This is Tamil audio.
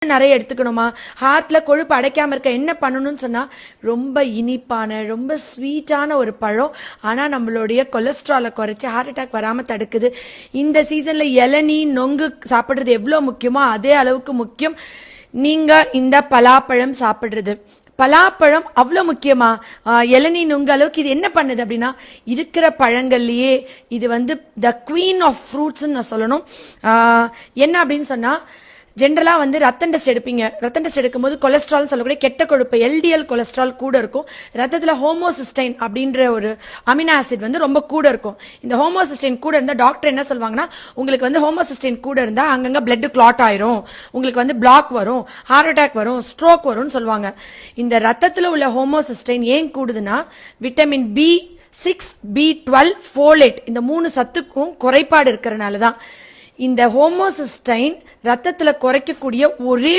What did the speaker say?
நிறைய எடுத்துக்கணுமா, ஹார்ட்ல கொழுப்பு அடைக்காம இருக்க என்ன பண்ணணும்னு சொன்னா, ரொம்ப இனிப்பான ரொம்ப ஸ்வீட்டான ஒரு பழம். ஆனா நம்மளுடைய கொலஸ்ட்ராலை குறைச்சி ஹார்ட் அட்டாக் வராம தடுக்குது. இந்த சீசன்ல இளநீ நொங்கு சாப்பிடுறது எவ்வளவு முக்கியமோ அதே அளவுக்கு முக்கியம் நீங்க இந்த பலாப்பழம் சாப்பிடுறது. பலாப்பழம் அவ்வளோ முக்கியமா, இளநீ நுங்க அளவுக்கு இது என்ன பண்ணுது அப்படின்னா, இருக்கிற பழங்கள்லயே இது த குவீன் ஆஃப் ஃப்ரூட்ஸ்ன்னு நான் சொல்லணும். என்ன அப்படின்னு சொன்னா, ஜென்ரலா ரத்தம் டெஸ்ட் எடுப்பீங்க. ரத்தம் டெஸ்ட் எடுக்கும்போது கொலஸ்ட்ரால் சொல்லக்கூடிய கெட்ட கொழுப்பு எல்டிஎல் கொலஸ்ட்ரால் கூட இருக்கும். ரத்தத்துல ஹோமோசிஸ்டைன் அப்படின்ற ஒரு அமினோ ஆசிட் ரொம்ப கூட இருக்கும். இந்த ஹோமோசிஸ்டைன் கூட இருந்தா டாக்டர் என்ன சொல்வாங்கன்னா, உங்களுக்கு ஹோமோசிஸ்டைன் கூட இருந்தா அங்கங்க பிளட் கிளாட் ஆயிரும், உங்களுக்கு பிளாக் வரும், ஹார்ட் அட்டாக் வரும், ஸ்ட்ரோக் வரும்னு சொல்லுவாங்க. இந்த ரத்தத்துல உள்ள ஹோமோசிஸ்டைன் ஏன் கூடுதுன்னா, விட்டமின் B6 B12 ஃபோலேட் இந்த 3 சத்துக்கும் குறைபாடு இருக்கிறனால தான். இந்த ஹோமோசிஸ்டைன் ரத்தத்துல குறைக்கக்கூடிய ஒரே